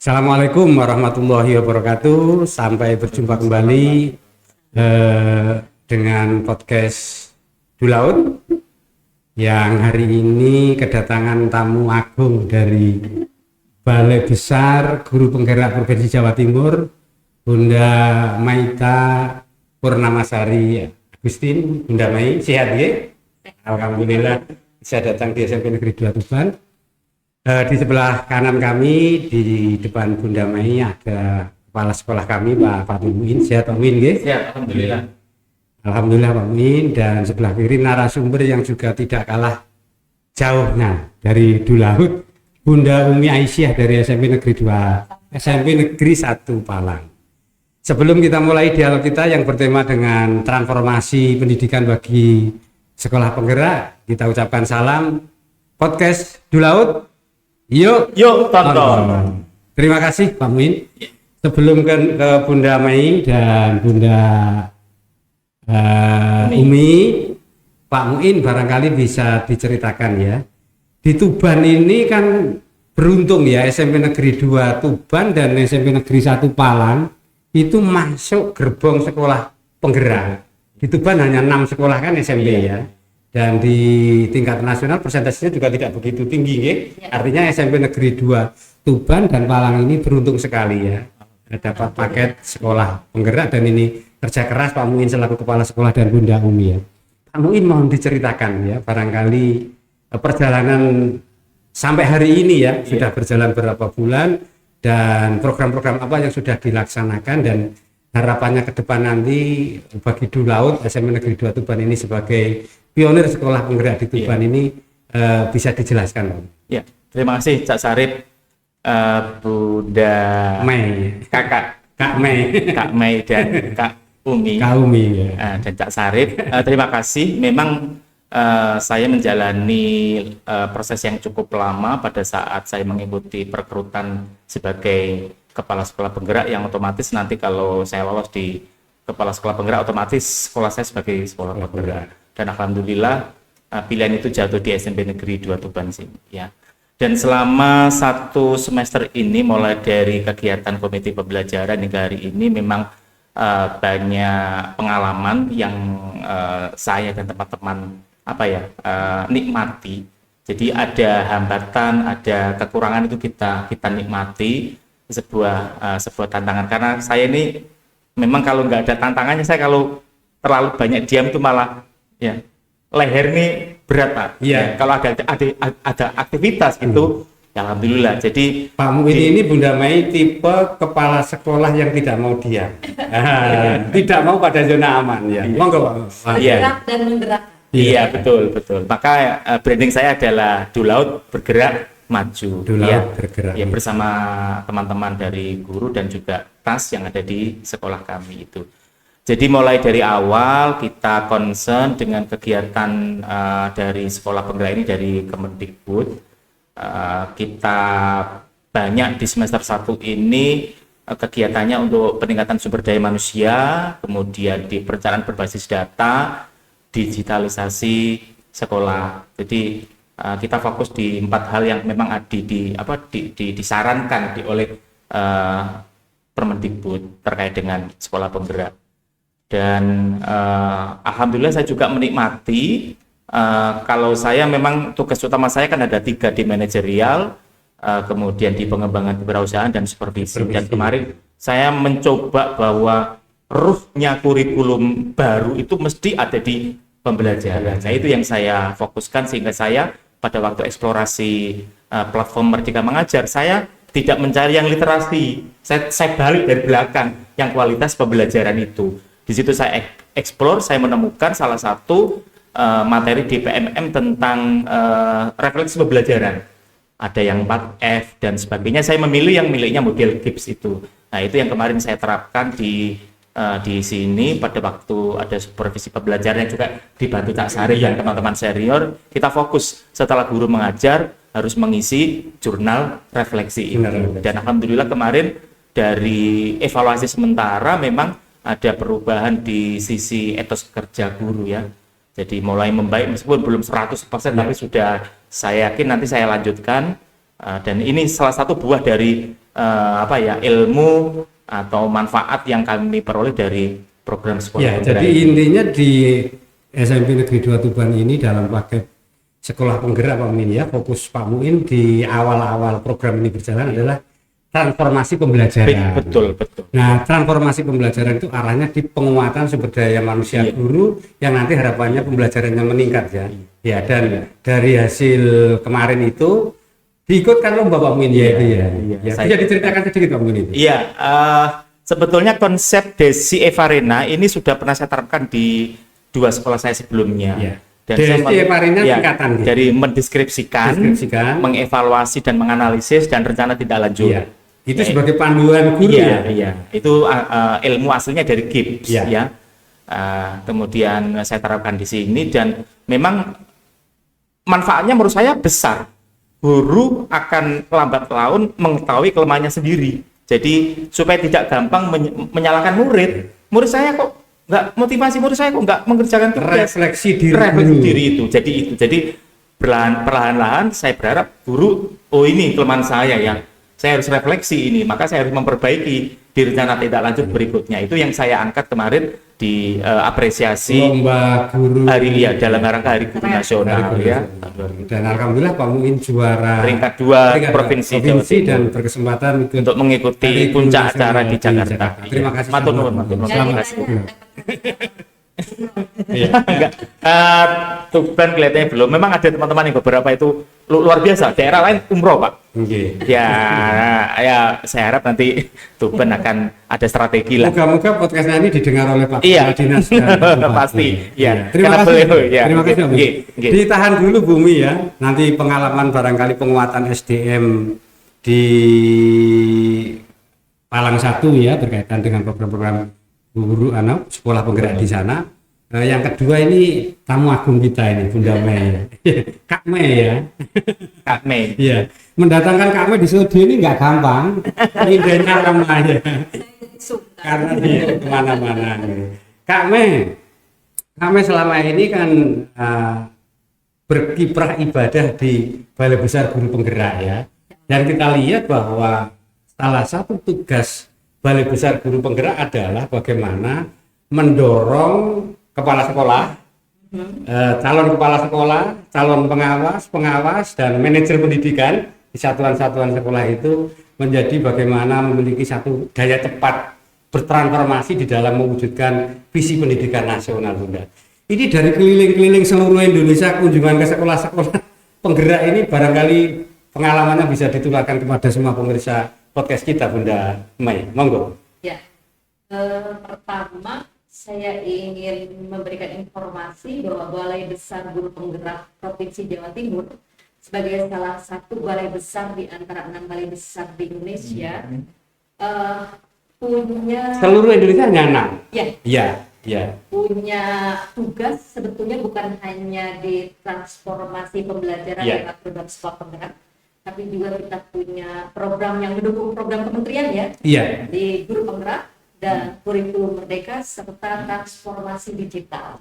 Assalamualaikum warahmatullahi wabarakatuh. Sampai berjumpa kembali dengan podcast Dulaut yang hari ini kedatangan tamu agung dari Balai Besar Guru Penggerak Provinsi Jawa Timur, Bunda Maita Purnamasari Agustin. Bunda Mai, sehat ya? Alhamdulillah bisa datang di SMP Negeri 2 Tuban. Di sebelah kanan kami di depan Bunda Mai ada kepala sekolah kami Pak Fatih Muin. Sehat Pak Muin nggih? Sehat, alhamdulillah. Alhamdulillah Pak Muin. Dan sebelah kiri narasumber yang juga tidak kalah jauhnya dari Dulaut, Bunda Umi Aisyah dari SMP Negeri 2, SMP Negeri 1 Palang. Sebelum kita mulai dialog kita yang bertema dengan transformasi pendidikan bagi sekolah penggerak, kita ucapkan salam podcast Dulaut. Yuk tonton. Terima kasih Pak Muin. Sebelum ke Bunda Mai dan Bunda Umi, Pak Muin barangkali bisa diceritakan ya. Di Tuban ini kan beruntung ya, SMP Negeri 2 Tuban dan SMP Negeri 1 Palang itu masuk gerbong sekolah penggerak. Di Tuban hanya 6 sekolah kan SMP ya. Dan di tingkat nasional persentasenya juga tidak begitu tinggi ya. Artinya SMP Negeri 2 Tuban dan Palang ini beruntung sekali ya, dapat paket sekolah penggerak, dan ini kerja keras Pak Muin selaku kepala sekolah dan Bunda Umi ya. Pak Muin mohon diceritakan ya, barangkali perjalanan sampai hari ini ya, sudah berjalan berapa bulan dan program-program apa yang sudah dilaksanakan, dan harapannya ke depan nanti bagi Dulaut SMP Negeri 2 Tuban ini sebagai pionir sekolah penggerak di Tuban ini bisa dijelaskan Pak. Ya, terima kasih Cak Sarip, Bunda Mai, Kak Mai dan Kak Umi, ya. Dan Cak Sarip. Terima kasih. Memang saya menjalani proses yang cukup lama pada saat saya mengikuti perekrutan sebagai kepala sekolah penggerak, yang otomatis nanti kalau saya lolos di kepala sekolah penggerak, otomatis sekolah saya sebagai sekolah penggerak. Dan alhamdulillah pilihan itu jatuh di SMP Negeri 2 Tuban sini ya. Dan selama 1 semester ini, mulai dari kegiatan komite pembelajaran hingga hari ini, memang banyak pengalaman yang saya dan teman-teman nikmati. Jadi ada hambatan, ada kekurangan, itu kita nikmati sebuah tantangan. Karena saya ini memang kalau nggak ada tantangannya, saya kalau terlalu banyak diam itu malah ya leher ini berat Pak. Ya, kalau ada aktivitas gitu, ya alhamdulillah. Jadi Pak Muin ini Bunda Mai tipe kepala sekolah yang tidak mau diam, tidak mau pada zona aman ya. Monggo Pak. Bergerak dan menggerak. Iya, betul. Maka branding saya adalah Dulaut Bergerak Maju. Dulaut Bergerak. Ya, bersama teman-teman dari guru dan juga TAS yang ada di sekolah kami itu. Jadi mulai dari awal kita concern dengan kegiatan dari sekolah penggerak ini dari Kemendikbud. Kita banyak di semester 1 ini kegiatannya untuk peningkatan sumber daya manusia, kemudian di perencanaan berbasis data, digitalisasi sekolah. Jadi kita fokus di 4 hal yang memang disarankan oleh Permendikbud terkait dengan sekolah penggerak. Dan alhamdulillah saya juga menikmati, kalau saya memang tugas utama saya kan ada 3 di manajerial, kemudian di pengembangan kewirausahaan dan supervisi. Dan kemarin saya mencoba bahwa ruhnya kurikulum baru itu mesti ada di pembelajaran. Nah, itu yang saya fokuskan, sehingga saya pada waktu eksplorasi platform Merdeka Mengajar, saya tidak mencari yang literasi, saya balik dari belakang yang kualitas pembelajaran itu. Di situ saya explore, saya menemukan salah satu materi di PMM tentang refleksi pembelajaran. Ada yang 4F dan sebagainya. Saya memilih yang miliknya model Gibbs itu. Nah, itu yang kemarin saya terapkan di sini pada waktu ada supervisi pembelajaran yang juga dibantu Cak Sari dan teman-teman senior. Kita fokus setelah guru mengajar harus mengisi jurnal refleksi itu. Dan alhamdulillah kemarin dari evaluasi sementara memang ada perubahan di sisi etos kerja guru ya. Jadi mulai membaik meskipun belum 100%, tapi sudah saya yakin nanti saya lanjutkan. Dan ini salah satu buah dari ilmu atau manfaat yang kami peroleh dari program sekolah penggerak jadi ini. intinya di SMP Negeri 2 Tuban ini dalam paket sekolah penggerak Pak Muin ya, fokus Pak Muin di awal-awal program ini berjalan adalah transformasi pembelajaran. Betul. Nah, transformasi pembelajaran itu arahnya di penguatan sumber daya manusia guru yang nanti harapannya pembelajarannya meningkat ya. Ya, dan dari hasil kemarin itu diikutkan lomba Pak Muin ya itu ya. Bisa diceritakan sedikit Pak Muin itu. Iya, sebetulnya konsep Desi Evarena ini sudah pernah saya terapkan di 2 sekolah saya sebelumnya. Iya. Dan Desi Evarena singkatan gitu. dari mendeskripsikan, mengevaluasi dan menganalisis dan rencana tindak lanjut. Iya. Itu sebagai panduan guru ya. Iya. Itu ilmu aslinya dari GIPS ya. Kemudian saya terapkan di sini dan memang manfaatnya menurut saya besar. Guru akan lambat laun mengetahui kelemahannya sendiri. Jadi supaya tidak gampang menyalahkan murid. Murid saya kok nggak motivasi, murid saya kok nggak mengerjakan tugas. Refleksi diri itu. Jadi perlahan-lahan saya berharap guru, ini kelemahan saya ya. Saya harus refleksi ini, maka saya harus memperbaiki di rencana tindak lanjut berikutnya. Itu yang saya angkat kemarin di apresiasi lomba guru dalam rangka Hari Guru Nasional ya. Dan alhamdulillah Pak Muin juara peringkat 2 provinsi Jawa Timur dan berkesempatan untuk mengikuti puncak acara di Jakarta. Terima kasih. Matur nuwun. Selamat. Enggak. Tuban kelihatannya belum. Memang ada teman-teman yang beberapa itu luar biasa. Daerah lain umroh, Pak. Ya, saya harap nanti Tuban akan ada strategi lah. Moga-moga podcastnya ini didengar oleh Pak Dinas. Pasti. Ya. Terima kasih. Terima kasih. Okay. Ditahan dulu Bumi ya. Nanti pengalaman barangkali penguatan SDM di Palang 1 ya berkaitan dengan program-program guru sekolah penggerak di sana. Yang kedua ini tamu agung kita ini Bunda Mei. Kak Mei ya. Kak Mei. Iya. Mendatangkan Kak Mei di studio ini nggak gampang. Indahnya ramahnya. Karena dia kemana-mana. Kak Mei selama ini kan berkiprah ibadah di Balai Besar Guru Penggerak ya. Dan kita lihat bahwa salah satu tugas Balai Besar Guru Penggerak adalah bagaimana mendorong kepala sekolah, calon kepala sekolah, calon pengawas, dan manajer pendidikan di satuan-satuan sekolah itu menjadi bagaimana memiliki satu daya cepat bertransformasi di dalam mewujudkan visi pendidikan nasional, Bunda. Ini dari keliling-keliling seluruh Indonesia kunjungan ke sekolah-sekolah penggerak ini barangkali pengalamannya bisa ditularkan kepada semua pemirsa podcast kita, Bunda Mei. Monggo. Ya, pertama saya ingin memberikan informasi bahwa Balai Besar Guru Penggerak Provinsi Jawa Timur sebagai salah satu balai besar di antara 6 balai besar di Indonesia punya seluruh Indonesia hanya 6. Ya. Punya tugas sebetulnya bukan hanya di transformasi pembelajaran lewat program sekolah penggerak, tapi juga kita punya program yang mendukung program kementerian di Guru Penggerak dan kurikulum merdeka serta transformasi digital.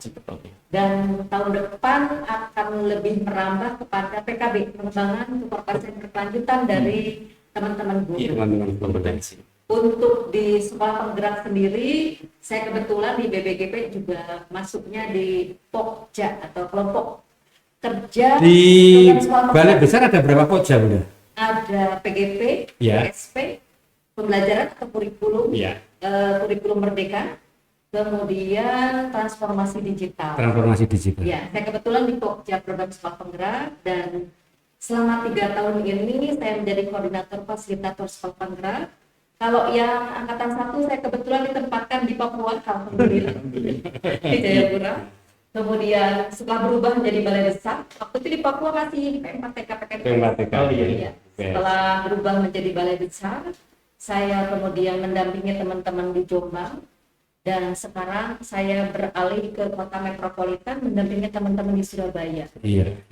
Dan tahun depan akan lebih merambah kepada PKB, pengembangan kekompetensian berkelanjutan dari teman-teman guru. Teman-teman kompetensi. Untuk di sekolah penggerak sendiri, saya kebetulan di BBGP juga masuknya di Pokja atau kelompok kerja di Balai Besar. Ada berapa Pokja, Bunda? Ada PGP, PSP, pembelajaran atau kurikulum, kurikulum merdeka, kemudian transformasi digital. Ya, saya kebetulan di Pokja program sekolah penggerak dan selama 3 tahun ini saya menjadi koordinator fasilitator sekolah penggerak. Kalau yang angkatan 1 saya kebetulan ditempatkan di Papua, alhamdulillah, di Jayapura. Kemudian setelah berubah menjadi balai besar, waktu itu di Papua masih P4TK. Setelah berubah menjadi balai besar, saya kemudian mendampingi teman-teman di Jombang, dan sekarang saya beralih ke kota metropolitan mendampingi teman-teman di Surabaya.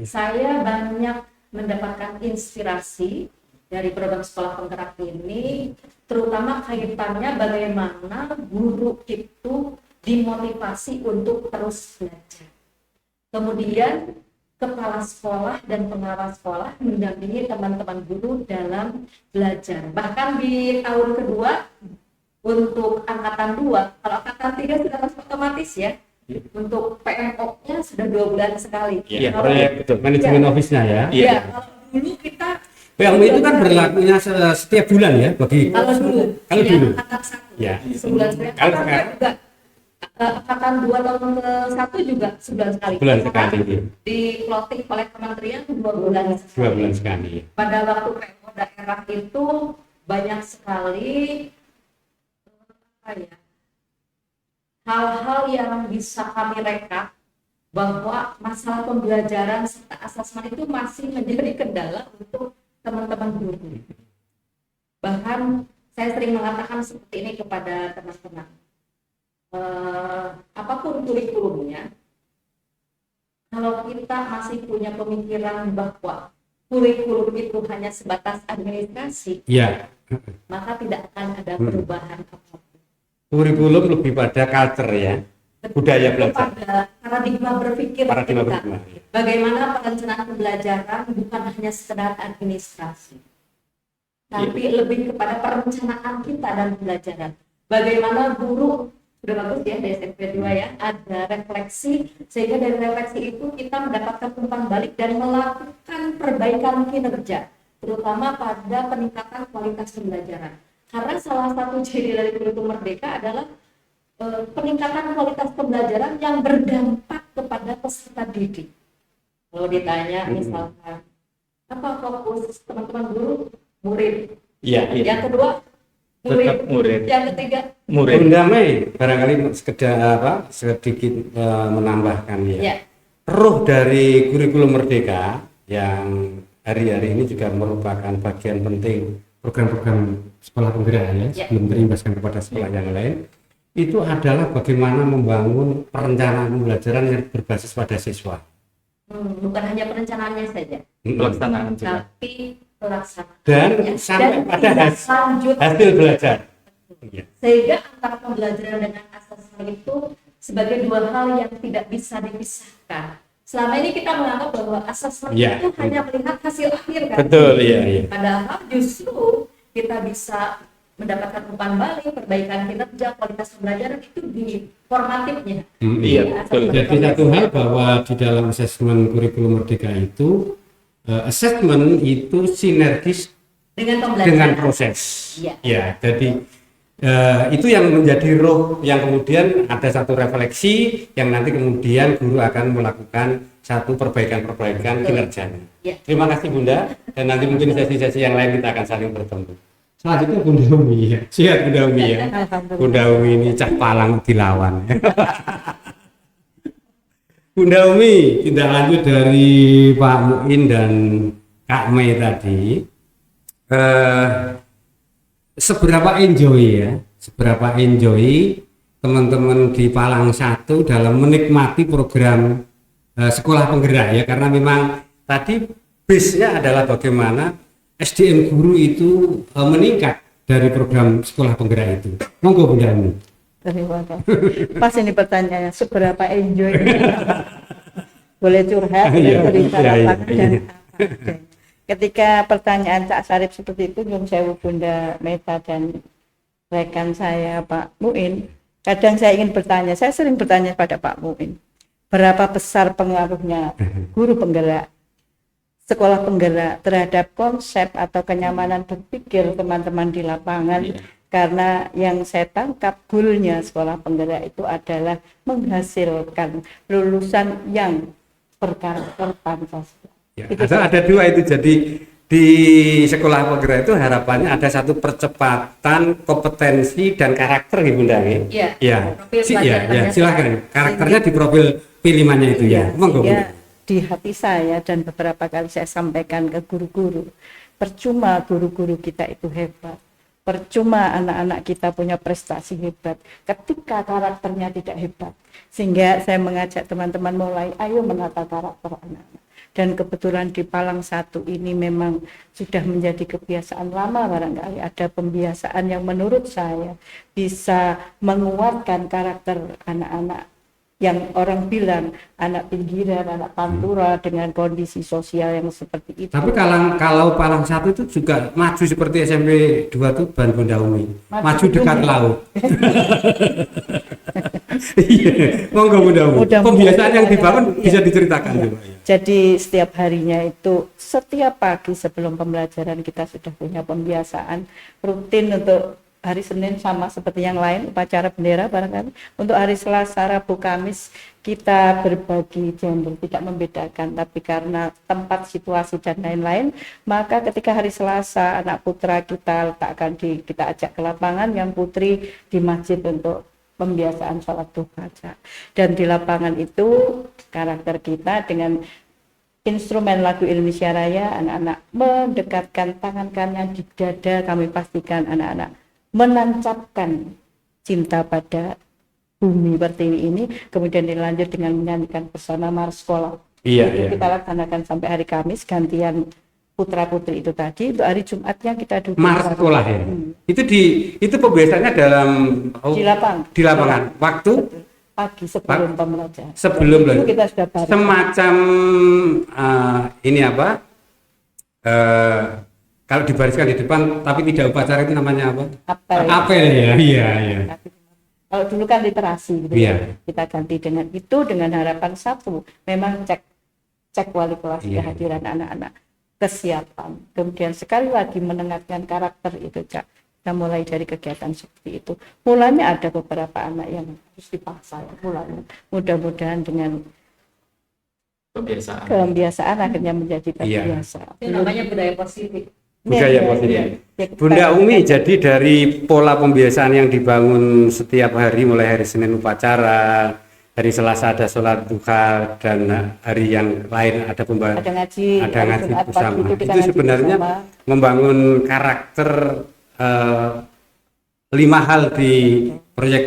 Saya banyak mendapatkan inspirasi dari program sekolah penggerak ini, terutama kaitannya bagaimana guru itu dimotivasi untuk terus belajar. Kemudian kepala sekolah dan pengawas sekolah mendampingi teman-teman guru dalam belajar. Bahkan di tahun kedua untuk angkatan 2, kalau angkatan 3 sudah masuk otomatis ya. Untuk PMO-nya sudah 2 bulan sekali. Iya, betul. Manajemen office-nya ya. Iya, kalau dulu kita PMO itu kan berlakunya setiap bulan ya bagi kalau dulu angkatan 1 ya. sebulan sekali. Kalau sekarang juga angkatan 2 tahun ke 1 juga sebulan sekali. Bulan sekali. Di plotting oleh kementerian 2 bulan sekali. 2 bulan sekali. Pada waktu PMO daerah itu banyak sekali hal-hal yang bisa kami rekap bahwa masalah pembelajaran serta asesmen itu masih menjadi kendala untuk teman-teman guru. Bahkan saya sering mengatakan seperti ini kepada teman-teman. Apapun kurikulumnya, kalau kita masih punya pemikiran bahwa kurikulum itu hanya sebatas administrasi, ya, maka tidak akan ada perubahan apapun. Kurikulum lebih pada culture ya, budaya belajar. Pada paradigma berpikir kita. Bagaimana perencanaan pembelajaran bukan hanya sekedar administrasi, tapi lebih kepada perencanaan kita dan pembelajaran. Bagaimana guru, sudah bagus ya di SMP 2 ya, ada refleksi, sehingga dari refleksi itu kita mendapatkan umpan balik dan melakukan perbaikan kinerja, terutama pada peningkatan kualitas pembelajaran. Karena salah satu ciri dari kurikulum Merdeka adalah peningkatan kualitas pembelajaran yang berdampak kepada peserta didik. Kalau ditanya misalkan apa fokus teman-teman guru, murid. Iya. Yang kedua murid. Yang ketiga murid. Damai barangkali sedikit menambahkan ya. Roh dari kurikulum Merdeka yang hari-hari ini juga merupakan bagian penting program-program sekolah penggerak ya, sebelum terimbaskan kepada sekolah yang lain, itu adalah bagaimana membangun perencanaan pembelajaran yang berbasis pada siswa. Bukan hanya perencanaannya saja, pelaksanaan juga, tapi pelaksanaan dan sampai pada hasil belajar. Sehingga antara pembelajaran dengan asesmen itu sebagai dua hal yang tidak bisa dipisahkan. Selama ini kita menganggap bahwa asesmen itu hanya melihat hasil akhir kan? Betul, iya. Padahal justru kita bisa mendapatkan umpan balik, perbaikan kinerja, kualitas pembelajaran itu di formatifnya. Iya, betul. Jadi satu hal bahwa di dalam asesmen kurikulum Merdeka itu asesmen itu sinergis dengan proses. Ya, jadi itu yang menjadi roh yang kemudian ada satu refleksi yang nanti kemudian guru akan melakukan satu perbaikan kinerjanya. Terima kasih Bunda, dan nanti mungkin sesi-sesi yang lain kita akan saling bertemu. Selanjutnya Bunda Umi ya. Siap Bunda Umi ya. Bunda Umi ini cah palang dilawan. Bunda Umi, tindak lanjut dari Pak Muin dan Kak Mei tadi. Seberapa enjoy teman-teman di Palang 1 dalam menikmati program sekolah penggerak ya, karena memang tadi base-nya adalah bagaimana SDM guru itu meningkat dari program sekolah penggerak itu. Monggo Bunda Umi. Terima kasih. Pas ini pertanyaannya seberapa enjoy. Boleh curhat, boleh cerita apa dan apa. Ketika pertanyaan Cak Sarip seperti itu, nyuwun sewu Bunda Meta dan rekan saya Pak Muin, kadang saya ingin bertanya, saya sering bertanya pada Pak Muin, berapa besar pengaruhnya guru penggerak, sekolah penggerak terhadap konsep atau kenyamanan berpikir teman-teman di lapangan. Karena yang saya tangkap goalnya sekolah penggerak itu adalah menghasilkan lulusan yang berkarakter Pancasila. Ya, ada dua itu, jadi di sekolah penggerak itu harapannya ada satu percepatan kompetensi dan karakter ya Bunda ya. Ya, silakan karakternya di profil pilihannya itu ya. Monggo Bunda. Di hati saya dan beberapa kali saya sampaikan ke guru-guru, percuma guru-guru kita itu hebat, percuma anak-anak kita punya prestasi hebat ketika karakternya tidak hebat. Sehingga saya mengajak teman-teman mulai ayo menata karakter anak-anak. Dan kebetulan di Palang 1 ini memang sudah menjadi kebiasaan lama, barangkali ada pembiasaan yang menurut saya bisa menguatkan karakter anak-anak yang orang bilang anak pinggiran, anak pantura dengan kondisi sosial yang seperti itu. Tapi kalau Palang 1 itu juga maju seperti SMP 2 Tuban, Bunda Umi. Maju dekat laut. Iya, monggo Bunda Umi. Pembiasaan yang dibangun bisa diceritakan juga. Jadi setiap harinya itu, setiap pagi sebelum pembelajaran kita sudah punya pembiasaan rutin untuk hari Senin sama seperti yang lain, upacara bendera barangkali. Untuk hari Selasa, Rabu, Kamis kita berbagi gender, tidak membedakan, tapi karena tempat, situasi dan lain-lain, maka ketika hari Selasa anak putra kita letakkan kita ajak ke lapangan, yang putri di masjid untuk pembiasaan sholat duha. Dan di lapangan itu karakter kita dengan instrumen lagu Indonesia Raya, anak-anak mendekatkan tangan kanan di dada, kami pastikan anak-anak menancapkan cinta pada bumi pertiwi ini, kemudian dilanjut dengan menyanyikan pesona Mars Sekolah. Itu kita laksanakan sampai hari Kamis, gantian putra putri itu tadi. Untuk hari Jumatnya kita duduk Mars Sekolah ya. Itu pembiasaannya di lapangan. Waktu pagi sebelum pembelajaran. Sebelum itu kita sudah bareng. Semacam ini apa? Kalau dibariskan di depan tapi tidak upacara itu namanya apa? Apel ya. Iya. Kalau dulu kan literasi gitu. Iya. Kita ganti dengan itu, dengan harapan satu, memang cek wali kelas kehadiran anak-anak, kesiapan. Kemudian sekali lagi menengahkan karakter itu, Cak. Kita mulai dari kegiatan seperti itu. Mulanya ada beberapa anak yang harus dipaksa ya, mulanya. Mudah-mudahan dengan kebiasaan akhirnya menjadi terbiasa. Itu namanya budaya positif. Budaya positif. Bunda Umi, jadi dari pola pembiasaan yang dibangun setiap hari, mulai hari Senin upacara, hari Selasa ada sholat duha, dan hari yang lain ada ngaji bersama. Itu sebenarnya membangun karakter 5 hal di proyek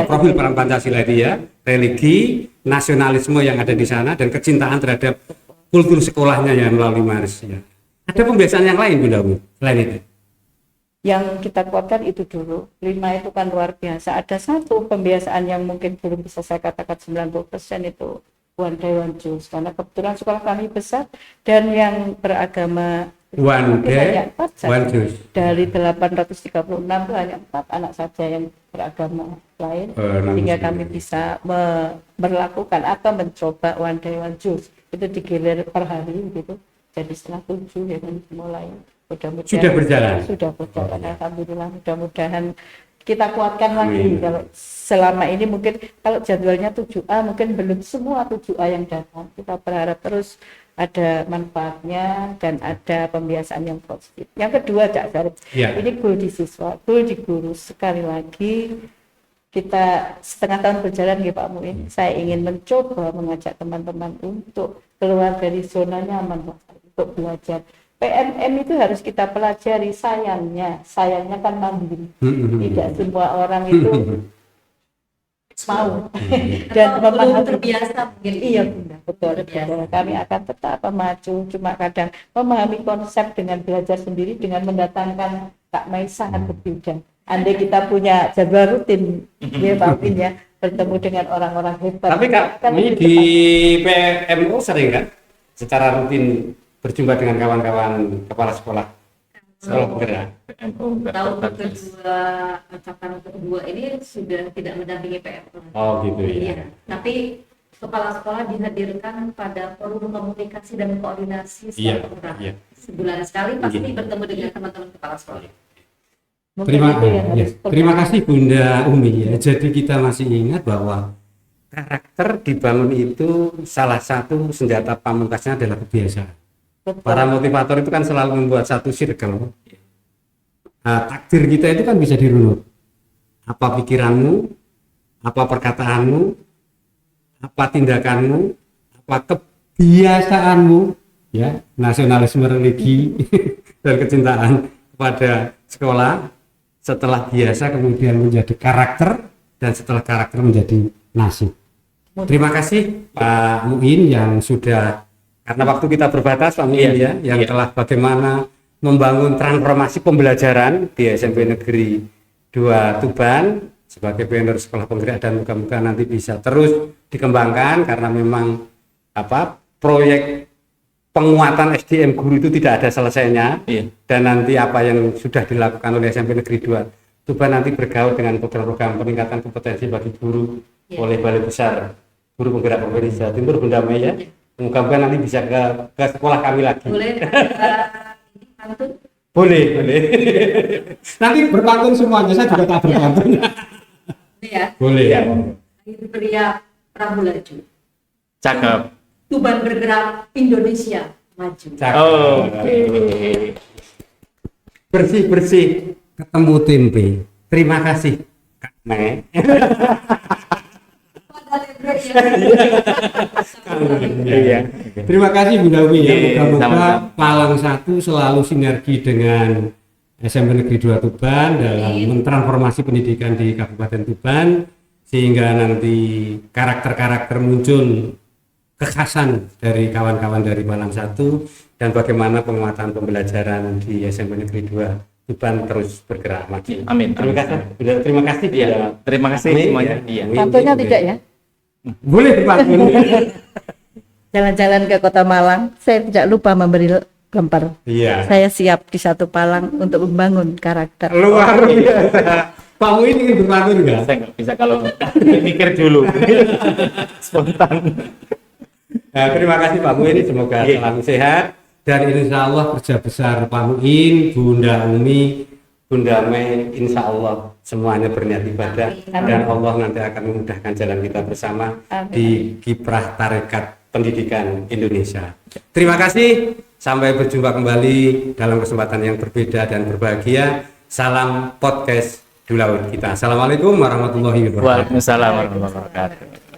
profil Peran Pancasila itu ya, religi, nasionalisme yang ada di sana, dan kecintaan terhadap kultur sekolahnya yang melalui Mars ya. Ada pembiasaan yang lain Bunda Umi selain itu? Yang kita kuatkan itu dulu, 5 itu kan luar biasa. Ada satu pembiasaan yang mungkin belum bisa saya katakan 90% itu One Day One Juice, karena kebetulan sekolah kami besar dan yang beragama One Day One Juice. Dari 836 itu hanya 4 anak saja yang beragama lain, sehingga kami bisa melakukan atau mencoba One Day One Juice. Itu digilir per hari gitu. Jadi setelah 7 ya kan mulai sudah berjalan. Alhamdulillah, mudah-mudahan kita kuatkan lagi. Kalau selama ini mungkin kalau jadwalnya 7A mungkin belum semua 7A yang datang. Kita berharap terus ada manfaatnya dan ada pembiasaan yang positif. Yang kedua, Cak Sarip, ini goal di siswa, goal di guru. Sekali lagi kita setengah tahun berjalan ya Pak Muin, saya ingin mencoba mengajak teman-teman untuk keluar dari zona nyaman untuk belajar. PMM itu harus kita pelajari, sayangnya kan mandiri. Tidak semua orang itu mau dan memahami, terbiasa mungkin. Iya betul. Kami akan tetap maju, cuma kadang memahami konsep dengan belajar sendiri dengan mendatangkan Kak Mai sangat berbeda. Andai kita punya jadwal rutin ya Pak Win ya, bertemu dengan orang-orang hebat. Tapi Kak Mai di PMO sering kan secara rutin berjumpa dengan kawan-kawan kepala sekolah penggerak. Tahun kedua ini sudah tidak mendampingi PMO. Oh gitu ya. Iya. Tapi kepala sekolah dihadirkan pada forum komunikasi dan koordinasi secara penggerak. Sebulan sekali pasti bertemu dengan teman-teman kepala sekolah. Terima kasih Bunda Umi ya. Jadi kita masih ingat bahwa karakter dibangun itu salah satu senjata pamungkasnya adalah kebiasaan. Para motivator itu kan selalu membuat satu circle. Takdir kita itu kan bisa dirunut. Apa pikiranmu, apa perkataanmu, apa tindakanmu, apa kebiasaanmu, ya, nasionalisme, religi dan kecintaan kepada sekolah. Setelah biasa kemudian menjadi karakter, dan setelah karakter menjadi nasib. Terima kasih Pak Muin yang sudah, karena waktu kita terbatas Pak Muin yang telah bagaimana membangun transformasi pembelajaran di SMP Negeri 2 Tuban sebagai pionir sekolah penggerak, dan moga-moga nanti bisa terus dikembangkan karena memang proyek penguatan SDM guru itu tidak ada selesainya. Dan nanti apa yang sudah dilakukan oleh SMP Negeri 2 Tuban nanti bergaul dengan program-program peningkatan kompetensi bagi guru oleh Balai Besar Guru Penggerak Provinsi Jawa Timur, Bunda Mei ya. Moga-moga nanti bisa ke sekolah kami lagi. Boleh pantun? Boleh. Nanti berpantun semuanya, saya juga tak berpantun. Ya. Boleh ya. Air teriak Prabu laju. Cakep. Tuban bergerak, Indonesia maju. Oke. Bersih ketemu tempe. Terima kasih Kak Me. Iya. Terima kasih Bunda Umi ya. Moga-moga Palang 1 selalu sinergi dengan SMP Negeri 2 Tuban dalam mentransformasi pendidikan di Kabupaten Tuban, sehingga nanti karakter-karakter muncul kekhasan dari kawan-kawan dari Palang 1, dan bagaimana penguatan pembelajaran di SMP Negeri 2 Tuban terus bergerak maju. Amin. Terima kasih. Ya, terima kasih semuanya. Iya. Pantunnya tidak ya? Boleh dipantun. Jalan-jalan ke Kota Malang, saya tidak lupa memberi lemper. Iya. Saya siap di satu Palang untuk membangun karakter. Luar biasa. Pak Muin ingin berpantun nggak? Saya nggak bisa kalau mikir dulu. Spontan. Nah, terima kasih Pak Muin, semoga selalu sehat, dan insya Allah kerja besar Pak Muin, Bunda Umi, Bunda Mei, insya Allah semuanya berniat ibadah. Amin. Dan Allah nanti akan memudahkan jalan kita bersama. Amin. Di kiprah tarekat pendidikan Indonesia. Terima kasih, sampai berjumpa kembali dalam kesempatan yang berbeda dan berbahagia. Salam podcast Dulaut kita. Assalamualaikum warahmatullahi wabarakatuh. Waalaikumsalam warahmatullahi wabarakatuh.